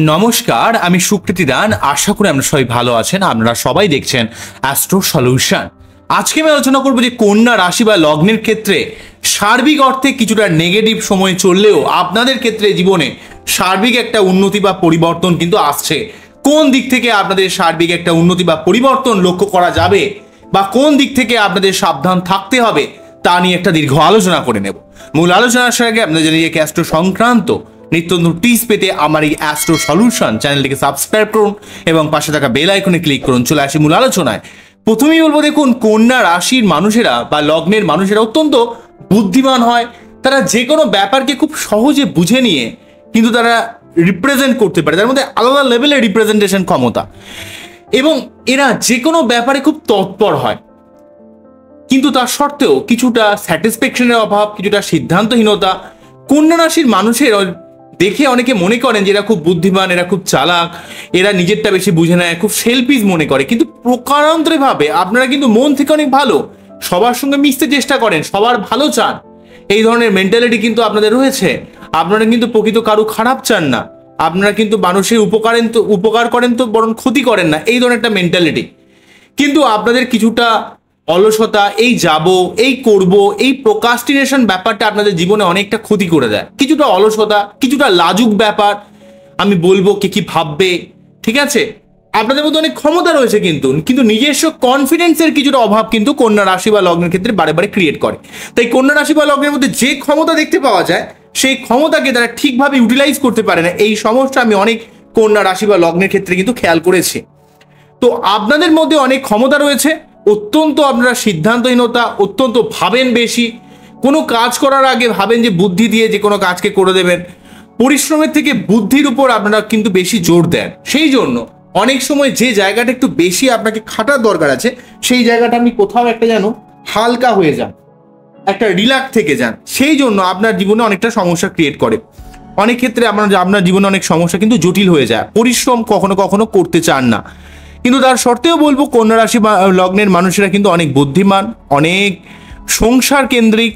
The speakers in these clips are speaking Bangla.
নমস্কার, আমি সুকৃতি দান। আশা করি আপনারা সবাই ভালো আছেন। আপনারা সবাই দেখছেন অ্যাস্ট্রো সলিউশন। আজকে আমি আলোচনা করবো যে কন্যা রাশি বা লগ্নের ক্ষেত্রে সার্বিক অর্থে কিছুটা নেগেটিভ সময় চললেও আপনাদের ক্ষেত্রে জীবনে সার্বিক একটা উন্নতি বা পরিবর্তন কিন্তু আসছে। কোন দিক থেকে আপনাদের সার্বিক একটা উন্নতি বা পরিবর্তন লক্ষ্য করা যাবে বা কোন দিক থেকে আপনাদের সাবধান থাকতে হবে তা নিয়ে একটা দীর্ঘ আলোচনা করে নেব। মূল আলোচনার আগে আপনাদের জানিয়ে অ্যাস্ট্রো সংক্রান্ত নিত্য নতুন টিপস পেতে আমার এই অ্যাস্ট্রো সলিউশন চ্যানেলটিকে সাবস্ক্রাইব করুন এবং পাশে থাকা বেল আইকনে ক্লিক করুন। চলে আসি মূল আলোচনায়। প্রথমেই বলবো, দেখুন, কন্যা রাশির মানুষেরা বা লগ্নের মানুষেরা অত্যন্ত বুদ্ধিমান হয়। তারা যে কোনো ব্যাপারকে খুব সহজে বুঝে নিয়ে কিন্তু তারা রিপ্রেজেন্ট করতে পারে, তার মধ্যে আলাদা লেভেলের রিপ্রেজেন্টেশন ক্ষমতা, এবং এরা যে কোনো ব্যাপারে খুব তৎপর হয়। কিন্তু তার সত্ত্বেও কিছুটা স্যাটিসফ্যাকশনের অভাব, কিছুটা সিদ্ধান্তহীনতা কন্যা রাশির মানুষের দেখে অনেকে মনে করেন যে এরা খুব বুদ্ধিমান, এরা খুব চালাক, এরা নিজেরটা বেশি বুঝে নেয়, খুব সেলফিশ মনে করে। কিন্তু প্রকারান্তরে ভাবে আপনারা কিন্তু মন থেকে অনেক ভালো, সবার সঙ্গে মিশতে চেষ্টা করেন, সবার ভালো চান। এই ধরনের মেন্টালিটি কিন্তু আপনাদের রয়েছে। আপনারা কিন্তু প্রকৃত কারো খারাপ চান না, আপনারা কিন্তু মানুষের উপকার করেন তো বরং ক্ষতি করেন না, এই ধরনের একটা মেন্টালিটি। কিন্তু আপনাদের কিছুটা অলসতা, এই যাব, এই করব, এই প্রোক্রাস্টিনেশন ব্যাপারটা আপনাদের জীবনে অনেকটা ক্ষতি করে দেয়। কিছুটা অলসতা, কিছুটা লাজুক ব্যাপার, আমি বলবো কে কি ভাববে, ঠিক আছে। আপনাদের মধ্যে অনেক ক্ষমতা রয়েছে, কিন্তু নিজস্ব কনফিডেন্সের কিছুটা অভাব কিন্তু কন্যা রাশি বা লগ্নের ক্ষেত্রে বারে বারে ক্রিয়েট করে। তাই কন্যা রাশি বা লগ্নের মধ্যে যে ক্ষমতা দেখতে পাওয়া যায় সেই ক্ষমতাকে তারা ঠিকভাবে ইউটিলাইজ করতে পারে না। এই সমস্যা আমি অনেক কন্যা রাশি বা লগ্নের ক্ষেত্রে কিন্তু খেয়াল করেছি। তো আপনাদের মধ্যে অনেক ক্ষমতা রয়েছে, অত্যন্ত আপনারা সিদ্ধান্তহীনতা, অত্যন্ত ভাবেন বেশি, কোনো কাজ করার আগে ভাবেন যে বুদ্ধি দিয়ে যে কোনো কাজকে করে দেবেন। পরিশ্রমের থেকে বুদ্ধির উপর আপনারা কিন্তু বেশি জোর দেন। সেই জন্য অনেক সময় যে জায়গাটা একটু বেশি আপনাকে খাটার দরকার আছে সেই জায়গাটা আপনি কোথাও একটা যেন হালকা হয়ে যান, একটা রিল্যাক্স থেকে যান। সেই জন্য আপনার জীবনে অনেকটা সমস্যা ক্রিয়েট করে। অনেক ক্ষেত্রে আপনার জীবনে অনেক সমস্যা কিন্তু জটিল হয়ে যায়, পরিশ্রম কখনো কখনো করতে চান না। কিন্তু তার সত্ত্বেও বলবো কন্যা রাশি বা লগ্নের মানুষেরা কিন্তু অনেক বুদ্ধিমান, অনেক সংসার কেন্দ্রিক।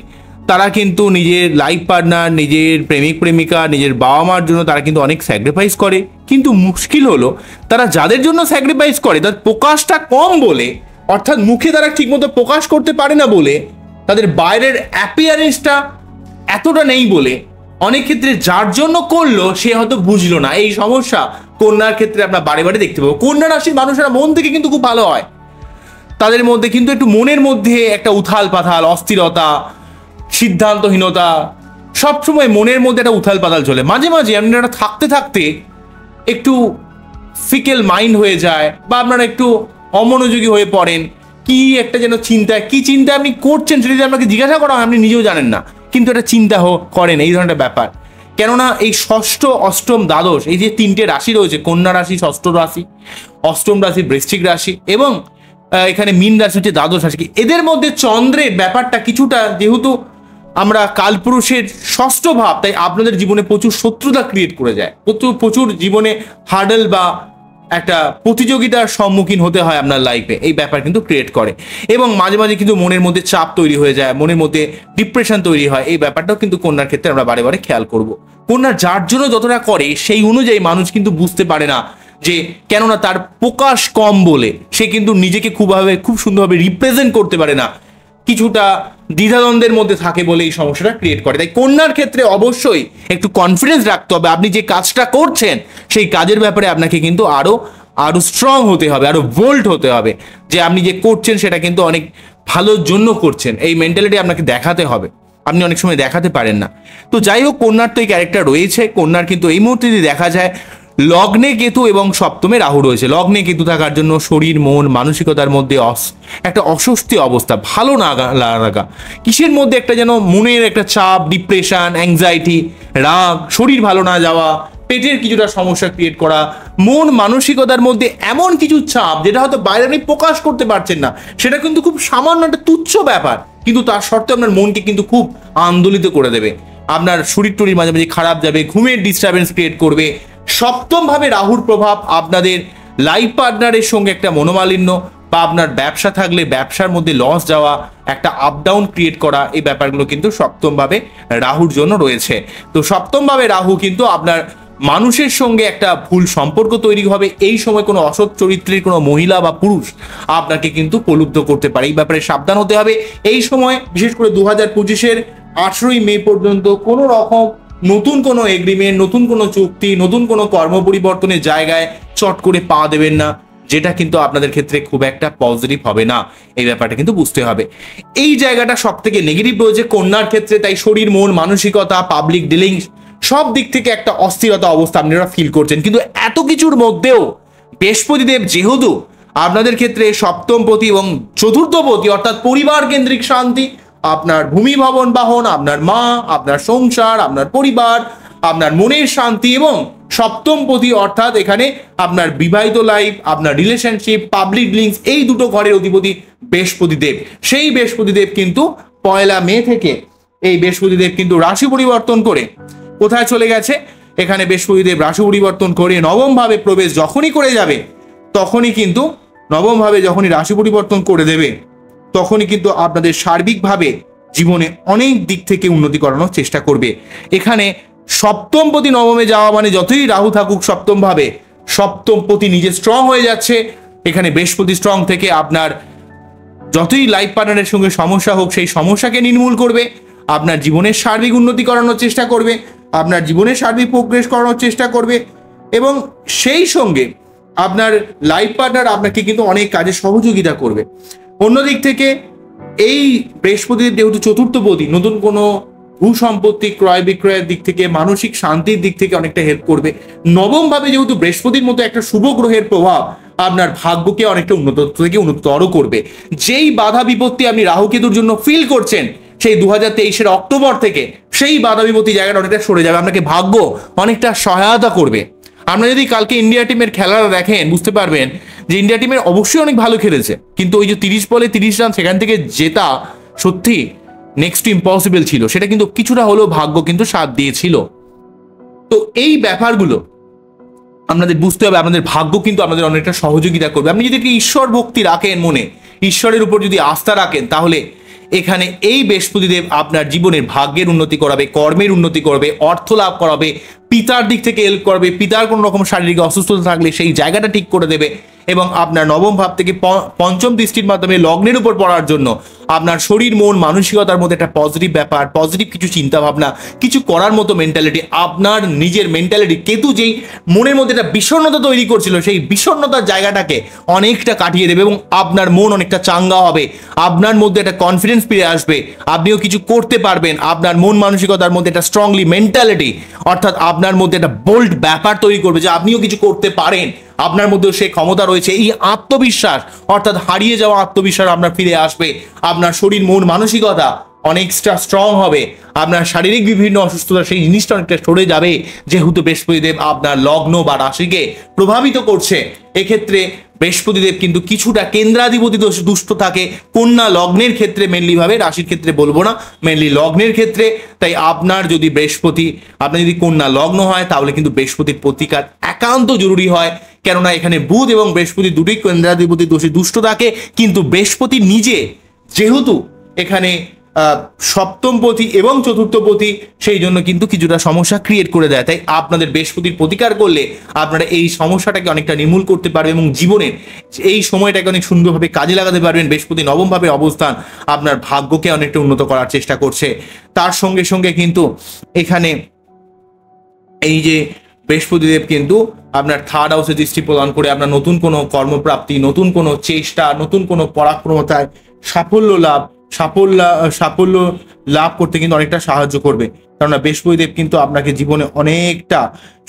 তারা কিন্তু নিজের লাইফ পার্টনার, নিজের প্রেমিক প্রেমিকা, নিজের বাবা মার জন্য তারা কিন্তু অনেক স্যাক্রিফাইস করে। কিন্তু মুশকিল হলো তারা যাদের জন্য স্যাক্রিফাইস করে তার প্রকাশটা কম বলে, অর্থাৎ মুখে তারা ঠিকমতো প্রকাশ করতে পারে না বলে, তাদের বাইরের অ্যাপিয়ারেন্সটা এতটা নেই বলে অনেক ক্ষেত্রে যার জন্য করলো সে হয়তো বুঝলো না। এই সমস্যা কন্যার ক্ষেত্রে আমরা বারে বারে দেখতে পাবো। কন্যা রাশির মানুষেরা মন থেকে কিন্তু খুব ভালো হয়, তাদের মধ্যে কিন্তু একটু মনের মধ্যে একটা উথাল পাথাল, অস্থিরতা, সিদ্ধান্তহীনতা, সবসময় মনের মধ্যে একটা উথাল পাতাল চলে। মাঝে মাঝে আপনারা থাকতে থাকতে একটু ফিকেল মাইন্ড হয়ে যায় বা আপনারা একটু অমনোযোগী হয়ে পড়েন। কি একটা যেন কি চিন্তা আপনি করছেন সেটা যদি আপনাকে জিজ্ঞাসা করা হয় আপনি নিজেও জানেন না, কিন্তু এটা চিন্তা করেন, এই ধরনের ব্যাপার। কেননা এই ষষ্ঠ, অষ্টম, দ্বাদশ, এই যে তিনটে রাশি রয়েছে, কন্যা রাশি, ষষ্ঠ রাশি, অষ্টম রাশি বৃশ্চিক রাশি, এবং এখানে মীন রাশি হচ্ছে দ্বাদশ রাশি, এদের মধ্যে চন্দ্রের ব্যাপারটা কিছুটা, যেহেতু আমরা কালপুরুষের ষষ্ঠ ভাব, তাই আপনাদের জীবনে প্রচুর শত্রুতা ক্রিয়েট করে যায়, প্রচুর জীবনে হার্ডেল বা একটা প্রতিযোগিতার সম্মুখীন হতে হয় আপনার লাইফে। এই ব্যাপার কিন্তু ক্রিয়েট করে এবং মাঝে মাঝে কিন্তু মনের মধ্যে চাপ তৈরি হয়ে যায়, মনের মধ্যে ডিপ্রেশন তৈরি হয়। এই ব্যাপারটাও কিন্তু কন্যার ক্ষেত্রে আমরা বারে বারে খেয়াল করব। কন্যা যার জন্য যতটা করে সেই অনুযায়ী মানুষ কিন্তু বুঝতে পারে না, যে কেননা তার প্রকাশ কম বলে সে কিন্তু নিজেকে খুব সুন্দরভাবে রিপ্রেজেন্ট করতে পারে না, কিছুটা দ্বিধাদ্বন্দ্বের মধ্যে থাকে বলে এই সমস্যাটা ক্রিয়েট করে। তাই কন্যার ক্ষেত্রে অবশ্যই একটু কনফিডেন্স রাখতে হবে। আপনি যে কাজটা করছেন সেই কাজের ব্যাপারে আপনাকে কিন্তু আরো স্ট্রং হতে হবে, আরো বোল্ড হতে হবে, যে আপনি যে করছেন সেটা কিন্তু অনেক ভালোর জন্য করছেন। এই মেন্টালিটি আপনাকে দেখাতে হবে, আপনি অনেক সময় দেখাতে পারেন না। তো যাই হোক, কন্যার তো এই ক্যারেক্টার রয়েছে। কন্যার কিন্তু এই মুহূর্তে যদি দেখা যায় লগ্নে কেতু এবং সপ্তমে রাহু রয়েছে। লগ্নে কেতু থাকার জন্য শরীর, মন, মানসিকতার মধ্যে একটা অস্বস্তি অবস্থা, ভালো না লাগা, কিসের মধ্যে একটা যেন মনের একটা চাপ, ডিপ্রেশন, অ্যাংজাইটি, রাগ, শরীর ভালো না যাওয়া, পেটের কিছুটা সমস্যা ক্রিয়েট করা, মন মানসিকতার মধ্যে এমন কিছু চাপ যেটা হয়তো বাইরে আপনি প্রকাশ করতে পারছেন না, সেটা কিন্তু খুব সামান্য একটা তুচ্ছ ব্যাপার, কিন্তু তার সত্ত্বেও আপনার মনকে কিন্তু খুব আন্দোলিত করে দেবে। আপনার শরীর টরীর মাঝে মাঝে খারাপ যাবে, ঘুমের ডিস্টারবেন্স ক্রিয়েট করবে। সপ্তম ভাবে রাহুর প্রভাব আপনাদের লাইফ পার্টনারের সঙ্গে একটা মনোমালিন্য বা আপনার ব্যবসা থাকলে ব্যবসার মধ্যে লস যাওয়া, একটা আপ ডাউন ক্রিয়েট করা, এই ব্যাপারগুলো কিন্তু সপ্তম ভাবে রাহুর জন্য রয়েছে। তো সপ্তম ভাবে রাহু কিন্তু আপনার মানুষের সঙ্গে একটা ভুল সম্পর্ক তৈরি হবে। এই সময় কোনো অসৎ চরিত্রের কোনো মহিলা বা পুরুষ আপনাকে কিন্তু প্রলুব্ধ করতে পারে, এই ব্যাপারে সাবধান হতে হবে। এই সময় বিশেষ করে 2025-এর 18ই মে পর্যন্ত কোনো রকম নতুন কোনো এগ্রিমেন্ট, নতুন কোনো চুক্তি, নতুন কোনো কর্ম পরিবর্তনের জায়গায় চট করে পা দেবেন না, যেটা কিন্তু আপনাদের ক্ষেত্রে খুব একটা পজিটিভ হবে না। এই ব্যাপারটা কিন্তু বুঝতে হবে। এই জায়গাটা সব থেকে নেগেটিভ রয়েছে কন্যার ক্ষেত্রে, তাই শরীর, মন, মানসিকতা, পাবলিক ডিলিংস সব দিক থেকে একটা অস্থিরতা অবস্থা আপনারা ফিল করছেন। কিন্তু এত কিছুর মধ্যেও বৃহস্পতিদেব যেহেতু আপনাদের ক্ষেত্রে সপ্তমপতি এবং চতুর্থপতি, অর্থাৎ পরিবার কেন্দ্রিক শান্তি, আপনার ভূমি ভবন বাহন, আপনার মা, আপনার সংসার, আপনার পরিবার, আপনার মনের শান্তি এবং সপ্তমপতি অর্থাৎ এখানে আপনার বিবাহিত লাইফ, আপনার রিলেশনশিপ, পাবলিক লিঙ্কস, এই দুটো ঘরের অধিপতি বৃহস্পতিদেব। সেই বৃহস্পতিদেব কিন্তু 1 মে থেকে এই বৃহস্পতিদেব কিন্তু রাশি পরিবর্তন করে কোথায় চলে গেছে? এখানে বৃহস্পতিদেব রাশি পরিবর্তন করে নবম ভাবে প্রবেশ যখনই করে যাবে, তখনই কিন্তু নবম ভাবে যখনই রাশি পরিবর্তন করে দেবে, তখনই কিন্তু আপনাদের সার্বিকভাবে জীবনে অনেক দিক থেকে উন্নতি করানোর চেষ্টা করবে। এখানে সপ্তমপতি নবমে যাওয়া মানে যতই রাহু থাকুক সপ্তম ভাবে, সপ্তমপতি নিজে স্ট্রং হয়ে যাচ্ছে। এখানে বৃহস্পতি স্ট্রং থেকে আপনার যতই লাইফ পার্টনারের সঙ্গে সমস্যা হোক সেই সমস্যাকে নির্মূল করবে, আপনার জীবনের সার্বিক উন্নতি করানোর চেষ্টা করবে, আপনার জীবনের সার্বিক প্রোগ্রেস করানোর চেষ্টা করবে এবং সেই সঙ্গে আপনার লাইফ পার্টনার আপনাকে কিন্তু অনেক কাজে সহযোগিতা করবে। অন্যদিক থেকে এই বৃহস্পতিদেব যেহেতু চতুর্থপতি, নতুন কোনো ভূ সম্পত্তি ক্রয় বিক্রয়ের দিক থেকে, মানসিক শান্তির দিক থেকে অনেকটা হেল্প করবে। নবম ভাবে যেহেতু বৃহস্পতির মতো একটা শুভ গ্রহের প্রভাব আপনার ভাগ্যকে অনেকটা উন্নত থেকে উন্নততর করবে। যেই বাধা বিপত্তি আপনি রাহু কেতুর জন্য ফিল করছেন সেই 2023-এর অক্টোবর থেকে সেই বাধা বিপত্তি জায়গাটা অনেকটা সরে যাবে, আপনাকে ভাগ্য অনেকটা সহায়তা করবে। আপনারা যদি কালকে ইন্ডিয়া টিমের খেলাটা দেখেন বুঝতে পারবেন যে ইন্ডিয়া টিমের অবশ্যই অনেক ভালো খেলেছে, কিন্তু ওই যে 30 বলে 30 রান সেখান থেকে জেতা সত্যি নেক্সট টু ইম্পসিবল ছিল, সেটা কিন্তু কিছুটা হলেও ভাগ্য কিন্তু সাথ দিয়েছিল। তো এই ব্যাপারগুলো আপনাদের বুঝতে হবে, আপনাদের ভাগ্য কিন্তু আপনাদের অনেকটা সহযোগিতা করবে। আপনি যদি ঈশ্বর ভক্তি রাখেন, মনে ঈশ্বরের উপর যদি আস্থা রাখেন, তাহলে এখানে এই বৃহস্পতিদেব আপনার জীবনের ভাগ্যের উন্নতি করাবে, কর্মের উন্নতি করবে, অর্থ লাভ করাবে, পিতার দিক থেকে হেল্প করবে, পিতার কোনো রকম শারীরিক অসুস্থতা থাকলে সেই জায়গাটা ঠিক করে দেবে এবং আপনার নবম ভাব থেকে পঞ্চম দৃষ্টির মাধ্যমে লগ্নের উপর পড়ার জন্য আপনার শরীর, মন, মানসিকতার মধ্যে একটা পজিটিভ ব্যাপার, পজিটিভ কিছু চিন্তা ভাবনা, কিছু করার মতো মেন্টালিটি, আপনার নিজের মেন্টালিটি, কেতু যেই মনের মধ্যে একটা বিষণ্ণতা তৈরি করছিল সেই বিষণ্ণতার জায়গাটাকে অনেকটা কাটিয়ে দেবে এবং আপনার মন অনেকটা চাঙ্গা হবে, আপনার মধ্যে একটা কনফিডেন্স ফিরে আসবে, আপনিও কিছু করতে পারবেন, আপনার মন মানসিকতার মধ্যে একটা স্ট্রংলি মেন্টালিটি অর্থাৎ আপনার মধ্যে একটা বোল্ড ব্যাপার তৈরি করবে যে আপনিও কিছু করতে পারেন, আপনার মধ্যেও সেই ক্ষমতা রয়েছে। এই আত্মবিশ্বাস অর্থাৎ হারিয়ে যাওয়া আত্মবিশ্বাস আপনার ফিরে আসবে, আপনার শরীর, মন, মানসিকতা অনেকটা স্ট্রং হবে, আপনার শারীরিক বিভিন্ন অসুস্থতা সেই জিনিসটা অনেকটা সরে যাবে যেহেতু বৃহস্পতিদেব আপনার লগ্ন বা রাশিকে প্রভাবিত করছে। এক্ষেত্রে বৃহস্পতিদেব কিন্তু কিছুটা কেন্দ্রাধিপতি দুষ্ট থাকে কন্যা লগ্নের ক্ষেত্রে, মেনলি ভাবে রাশির ক্ষেত্রে বলবো না, মেনলি লগ্নের ক্ষেত্রে। তাই আপনার যদি আপনার যদি কন্যা লগ্ন হয় তাহলে কিন্তু বৃহস্পতির প্রতিকার একান্ত জরুরি হয়, কেননা এখানে বুধ এবং বৃহস্পতি দুটি কেন্দ্রাধিপতি দোষে দুষ্ট থাকে, কিন্তু বৃহস্পতি নিজে যেহেতু এখানে সপ্তমপতি এবং চতুর্থপতি, সেই জন্য কিন্তু কিছুটা সমস্যা ক্রিয়েট করে দেয়। তাই আপনাদের বৃহস্পতির প্রতিকার করলে আপনারা এই সমস্যাটাকে অনেকটা নির্মূল করতে পারবেন এবং জীবনের এই সময়টাকে অনেক সুন্দরভাবে কাজে লাগাতে পারবেন। বৃহস্পতি নবমভাবে অবস্থান আপনার ভাগ্যকে অনেকটা উন্নত করার চেষ্টা করছে। তার সঙ্গে সঙ্গে কিন্তু এখানে এই যে বৃহস্পতিদেব কিন্তু আপনার থার্ড হাউসে দৃষ্টি প্রদান করে আপনার নতুন কোনো কর্মপ্রাপ্তি, নতুন কোনো চেষ্টা, নতুন কোনো পরাক্রমতায় সাফল্য লাভ করতে কিন্তু অনেকটা সাহায্য করবে। কেননা বৃহস্পতিদেব কিন্তু আপনাকে জীবনে অনেকটা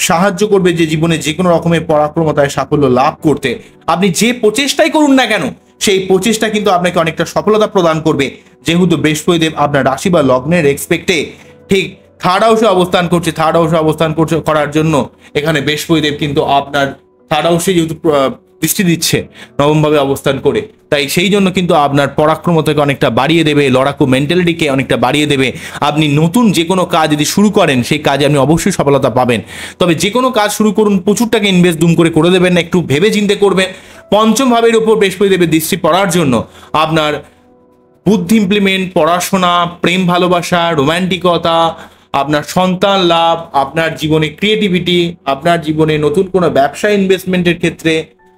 সাহায্য করবে যে জীবনে যে কোনো রকমের পরাক্রমতায় সাফল্য লাভ করতে। আপনি যে প্রচেষ্টাই করুন না কেন সেই প্রচেষ্টা কিন্তু আপনাকে অনেকটা সফলতা প্রদান করবে, যেহেতু বৃহস্পতিদেব আপনার রাশি বা লগ্নের রেসপেক্টে ঠিক থার্ড হাউসে অবস্থান করছে। থার্ড হাউসে অবস্থান করার জন্য এখানে বৃহস্পতিদেব কিন্তু আপনার থার্ড হাউসে যেহেতু দৃষ্টি দিচ্ছে নবমভাবে অবস্থান করে, তাই সেই জন্য কিন্তু আপনার পরাক্রমতাকে অনেকটা বাড়িয়ে দেবে, লড়াকু মেন্টালিটিকে অনেকটা বাড়িয়ে দেবে। আপনি নতুন যে কোনো কাজ যদি শুরু করেন সেই কাজে আপনি অবশ্যই সফলতা পাবেন। তবে যে কোনো কাজ শুরু করুন, প্রচুর টাকা ইনভেস্ট করে দেবেন না, একটু ভেবে চিন্তে করবেন। পঞ্চম ভাবের উপর বৃহস্পতিদেবের দৃষ্টি পড়ার জন্য আপনার বুদ্ধি ইমপ্লিমেন্ট, পড়াশোনা, প্রেম ভালোবাসা, রোম্যান্টিকতা, আপনার সন্তান লাভ, আপনার জীবনে ক্রিয়েটিভিটি, আপনার জীবনে নতুন কোনো ব্যবসা ইনভেস্টমেন্টের ক্ষেত্রে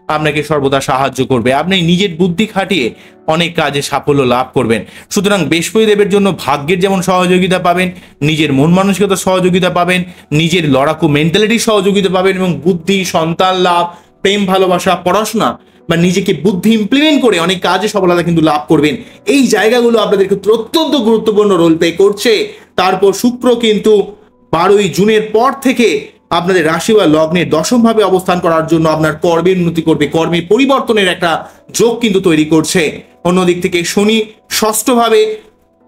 আপনাকে সর্বদা সাহায্য করবে। আপনি নিজের বুদ্ধি খাটিয়ে অনেক কাজে সাফল্য লাভ করবেন। সুতরাং বৃহস্পতি দেবের জন্য ভাগ্যের যেমন সহযোগিতা পাবেন, নিজের মন মানসিকতার সহযোগিতা পাবেন, নিজের লড়াকু মেন্টালিটির সহযোগিতা পাবেন, এবং বুদ্ধি, সন্তান লাভ, প্রেম, ভালোবাসা, পড়াশোনা বা নিজেকে বুদ্ধি ইমপ্লিমেন্ট করে অনেক কাজে সফলতা কিন্তু লাভ করবেন। এই জায়গাগুলো আপনাদের ক্ষেত্রে অত্যন্ত গুরুত্বপূর্ণ রোল প্লে করছে। তারপর শুক্র কিন্তু 12ই জুনের পর থেকে আপনাদের রাশি বা লগ্নের দশমভাবে অবস্থান করার জন্য আপনার কর্মের উন্নতি করবে, কর্মের পরিবর্তনের একটা যোগ কিন্তু তৈরি করছে। অন্যদিক থেকে শনি ষষ্ঠভাবে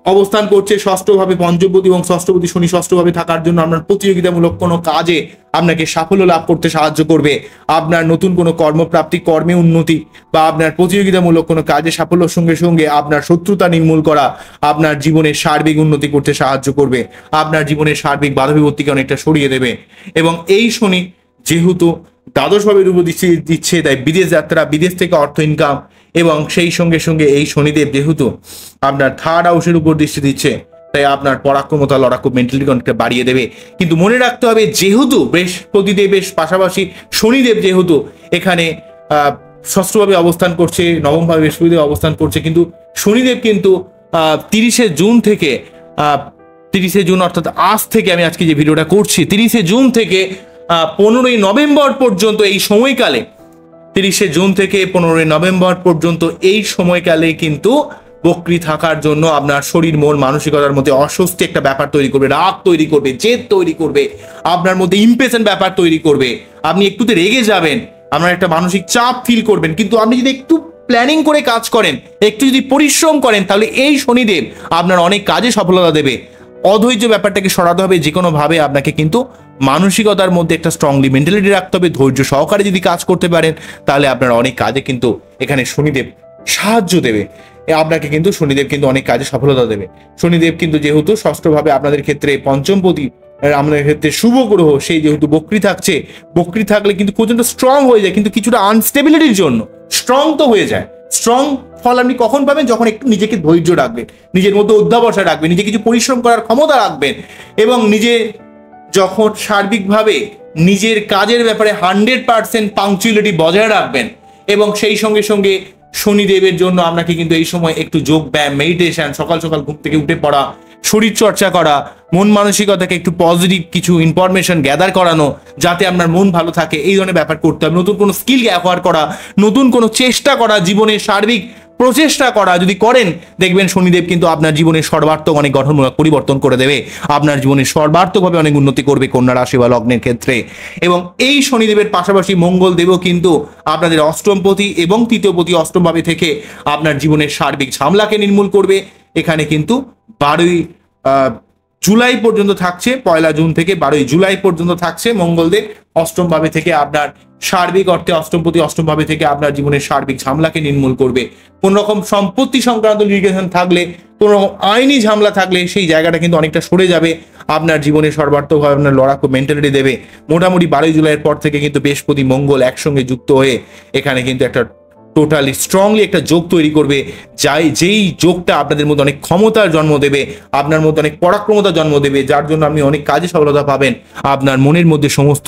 অবস্থান করছে, ষষ্ঠভাবে পঞ্চমপতি এবং ষষ্ঠপতি শনি ষষ্ঠভাবে থাকার জন্য আপনার প্রতিযোগিতামূলক কোনো কাজে আপনাকে সাফল্য লাভ করতে সাহায্য করবে। আপনার নতুন কোনো কর্মপ্রাপ্তি, কর্মে উন্নতি বা আপনার প্রতিযোগিতামূলক কোনো কাজে সাফল্যের সঙ্গে সঙ্গে আপনার শত্রুতা নির্মূল করা আপনার জীবনের সার্বিক উন্নতি করতে সাহায্য করবে। আপনার জীবনের সার্বিক বাধা বিপত্তিকে অনেকটা সরিয়ে দেবে। এবং এই শনি যেহেতু দ্বাদশভাবে রূপ দিচ্ছে, তাই বিদেশ যাত্রা, বিদেশ থেকে অর্থ ইনকাম, এবং সেই সঙ্গে সঙ্গে এই শনিদেব যেহেতু আপনার থার্ড হাউসের উপর দৃষ্টি দিচ্ছে, তাই আপনার পরাক্রমতা, লড়াকু মেন্টালিটি অনেকটা বাড়িয়ে দেবে। কিন্তু মনে রাখতে হবে, যেহেতু বৃহস্পতিদেবের পাশাপাশি শনিদেব যেহেতু এখানে ষষ্ঠভাবে অবস্থান করছে, নবমভাবে বৃহস্পতিদেব অবস্থান করছে, কিন্তু শনিদেব কিন্তু 30শে জুন থেকে 30শে জুন অর্থাৎ আজ থেকে আমি আজকে যে ভিডিওটা করছি, 30শে জুন থেকে 15ই নভেম্বর পর্যন্ত এই সময়কালে, 30শে জুন থেকে 15ই নভেম্বর পর্যন্ত এই সময়কালে কিন্তু বক্রী থাকার জন্য আপনার শরীর, মন, মানসিকতার মধ্যে অস্বস্তি একটা ব্যাপার তৈরি করবে, রাগ তৈরি করবে, জেদ তৈরি করবে, আপনার মধ্যে ইমপেশেন্ট ব্যাপার তৈরি করবে। আপনি একটুতে রেগে যাবেন, আপনার একটা মানসিক চাপ ফিল করবেন। কিন্তু আপনি যদি একটু প্ল্যানিং করে কাজ করেন, একটু যদি পরিশ্রম করেন, তাহলে এই শনিদেব আপনার অনেক কাজে সফলতা দেবে। অধৈর্য ব্যাপারটাকে সরাতে হবে যে কোনোভাবে। আপনাকে কিন্তু মানসিকতার মধ্যে একটা স্ট্রংলি মেন্টালিটি রাখতে হবে। ধৈর্য সহকারে যদি কাজ করতে পারেন, তাহলে আপনার অনেক কাজে কিন্তু এখানে শনিদেব সাহায্য দেবে। আপনাকে কিন্তু শনিদেব কিন্তু অনেক কাজে সফলতা দেবে। শনিদেব কিন্তু যেহেতু ষষ্ঠভাবে আপনাদের ক্ষেত্রে পঞ্চমপতি, আমাদের ক্ষেত্রে শুভ গ্রহ, সেই যেহেতু বক্রী থাকছে, বক্রী থাকলে কিন্তু প্রচন্ড স্ট্রং হয়ে যায়, কিন্তু কিছুটা আনস্টেবিলিটির জন্য স্ট্রং তো হয়ে যায়। স্ট্রং ফল আপনি কখন পাবেন? যখন একটু নিজেকে ধৈর্য রাখবেন, নিজের মধ্যে অধ্যাবসা রাখবেন, নিজে কিছু পরিশ্রম করার ক্ষমতা রাখবেন, এবং নিজে যখন সার্বিকভাবে নিজের কাজের ব্যাপারে 100% পাংচুয়ালিটি বজায় রাখবেন। এবং সেই সঙ্গে সঙ্গে শনিদেবের জন্য আপনাকে কিন্তু এই সময় একটু যোগ ব্যায়াম, মেডিটেশন, সকাল সকাল ঘুম থেকে উঠে পড়া, শরীর চর্চা করা, মন মানসিকতাকে একটু পজিটিভ কিছু ইনফরমেশন গ্যাদার করানো, যাতে আপনার মন ভালো থাকে, এই ধরনের ব্যাপার করতে হবে। নতুন কোনো স্কিল অ্যাকোয়ার করা, নতুন কোনো চেষ্টা করা, জীবনের সার্বিক প্রচেষ্টা করা যদি করেন, দেখবেন শনিদেব কিন্তু আপনার জীবনের সর্বার্থক অনেক গঠনমূলক পরিবর্তন করে দেবে। আপনার জীবনের সর্বার্থকভাবে অনেক উন্নতি করবে কন্যা রাশি বা লগ্নের ক্ষেত্রে। এবং এই শনিদেবের পাশাপাশি মঙ্গল দেবও কিন্তু আপনাদের অষ্টমপতি এবং তৃতীয়পতি অষ্টমভাবে থেকে আপনার জীবনের সার্বিক ঝামেলাকে নির্মূল করবে। এখানে কিন্তু 12ই জুলাই পর্যন্ত থাকছে, 1 জুন থেকে 12ই জুলাই পর্যন্ত থাকছে মঙ্গলদেব অষ্টমভাবে থেকে আপনার সার্বিক অর্থে অষ্টমপতি অষ্টমভাবে থেকে আপনার জীবনের সার্বিক ঝামেলাকে নির্মূল করবে। কোন রকম সম্পত্তি সংক্রান্ত লিটিগেশন থাকলে, কোন রকম আইনি ঝামেলা থাকলে সেই জায়গাটা কিন্তু অনেকটা সরে যাবে। আপনার জীবনে সর্বার্থকভাবে আপনার লড়াকু মেন্টালিটি দেবে। মোটামুটি 12ই জুলাইয়ের পর থেকে কিন্তু বৃহস্পতি মঙ্গল একসঙ্গে যুক্ত হয়ে এখানে কিন্তু একটা টোটালি স্ট্রংলি একটা যোগ তৈরি করবে, যেই যোগটা আপনাদের মধ্যে অনেক ক্ষমতার জন্ম দেবে, আপনার মধ্যে অনেক পরাক্রমতার জন্ম দেবে, যার জন্য আপনি অনেক কাজে সফলতা পাবেন। আপনার মনের মধ্যে সমস্ত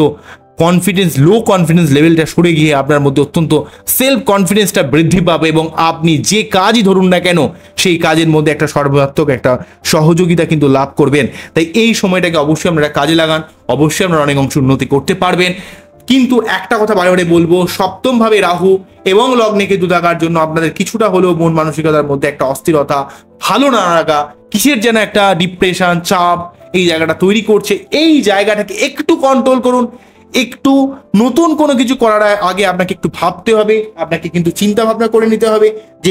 কনফিডেন্স, লো কনফিডেন্স লেভেলটা সরে গিয়ে আপনার মধ্যে অত্যন্ত সেলফ কনফিডেন্সটা বৃদ্ধি পাবে, এবং আপনি যে কাজই ধরুন না কেন সেই কাজের মধ্যে একটা সর্বাত্মক একটা সহযোগিতা কিন্তু লাভ করবেন। তাই এই সময়টাকে অবশ্যই আপনারা কাজে লাগান, অবশ্যই আপনারা অনেক অংশ উন্নতি করতে পারবেন। কিন্তু একটা কথা বারে বলবো, সপ্তমভাবে রাহু এবং লগ্নে কেতু থাকার জন্য আপনাদের কিছুটা হলেও মন মানসিকতার মধ্যে একটা অস্থিরতা, ভালো না লাগা, কিসের যেন একটা ডিপ্রেশন, চাপ এই জায়গাটা তৈরি করছে। এই জায়গাটাকে একটু কন্ট্রোল করুন। একটু নতুন কোনো কিছু করার আগে আপনাকে একটু ভাবতে হবে, আপনাকে কিন্তু চিন্তা ভাবনা করে নিতে হবে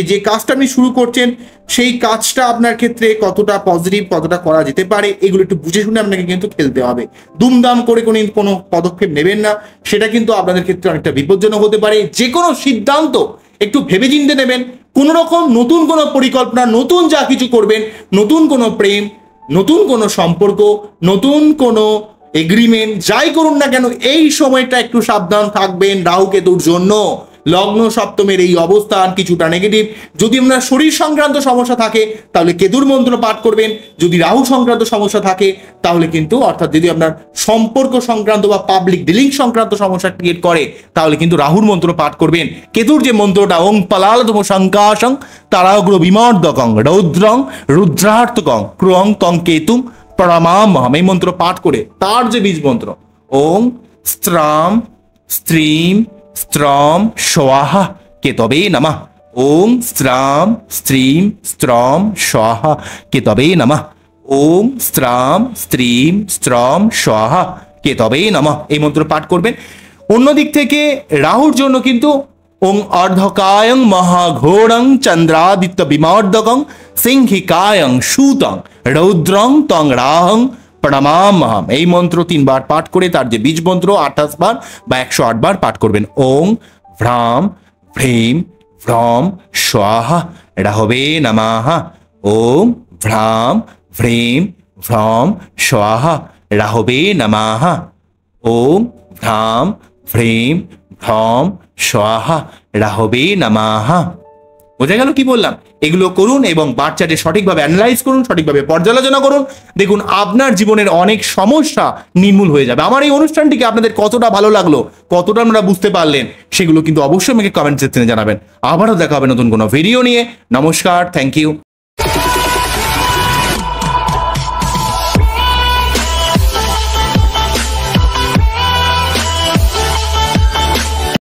যে কাজটা আপনি শুরু করছেন সেই কাজটা আপনার ক্ষেত্রে কতটা পজিটিভ, কতটা করা যেতে পারে, এগুলো একটু বুঝে শুনে আপনাকে কিন্তু খেলতে হবে। দুমদাম করে কোনো পদক্ষেপ নেবেন না, সেটা কিন্তু আপনাদের ক্ষেত্রে অনেকটা বিপজ্জনক হতে পারে। যে কোনো সিদ্ধান্ত একটু ভেবে চিন্তে নেবেন। কোনো রকম নতুন কোনো পরিকল্পনা, নতুন যা কিছু করবেন, নতুন কোনো প্রেম, নতুন কোনো সম্পর্ক, নতুন কোনো এগ্রিমেন্ট যাই করুন না কেন, এই সময়টা একটু সাবধান থাকবেন রাহু কেতুর জন্য। লগ্ন সপ্তমের এই অবস্থান কিছুটা নেগেটিভ। যদি আপনার শরীর সংক্রান্ত সমস্যা থাকে তাহলে কেতুর মন্ত্র পাঠ করবেন। যদি রাহু সংক্রান্ত সমস্যা থাকে তাহলে কিন্তু, অর্থাৎ যদি আপনার সম্পর্ক সংক্রান্ত বা পাবলিক ডিলিং সংক্রান্ত সমস্যা ক্রিয়েট করে তাহলে কিন্তু রাহুর মন্ত্র পাঠ করবেন। কেতুর যে মন্ত্রটা ওং পালালতম শঙ্কাশং তারাগ্র বিমর্দকং রৌদ্রং রুদ্রার্থকং ক্রুয়ং তং কেতুং প্রণামামহম, এই মন্ত্র পাঠ করে তার যে বীজ মন্ত্র ওং স্ত্রাম স্ত্রীম স্ত্রম স্বাহা কেতবে নমঃ, ওং স্ত্রাম স্ত্রীম স্ত্রম স্বাহা কেতবে নমঃ, ওং স্ত্রাম স্ত্রীম স্ত্রম স্বাহা কেতবে নমঃ, এই মন্ত্র পাঠ করবেন। অন্যদিক থেকে রাহুর জন্য কিন্তু ওং অর্ধকায়ং মহাঘোরং চন্দ্রাদিত্য বিমর্দকং সিংহিকায়ং সুতং রৌদ্রং তং রাহং প্রণামামহম, এই মন্ত্র 3 বার পাঠ করে তার যে বীজ মন্ত্র 28 বার বা 108 বার পাঠ করবেন। ওং ভ্রাম ভ্রীম ভ্রম স্বাহা রাহবে নমঃ, ওং ভ্রাম ভ্রীম ভ্রম স্বাহা রাহবে নমঃ, ওং ভ্রাম ভ্রীম ভ্রম স্বাহা রাহবে নমঃ। বোঝা গেল কি বললাম? এগুলো করুন এবং বাচ্চাকে সঠিকভাবে অ্যানালাইজ করুন, সঠিকভাবে পর্যালোচনা করুন, দেখুন আপনার জীবনের অনেক সমস্যা নির্মূল হয়ে যাবে। আমার এই অনুষ্ঠানটিকে আপনাদের কতটা ভালো লাগলো, কতটা আপনারা বুঝতে পারলেন, সেগুলো কিন্তু অবশ্যই আমাকে কমেন্ট সেকশনে জানাবেন। আবারও দেখা হবে নতুন কোনো ভিডিও নিয়ে। নমস্কার, থ্যাংক ইউ।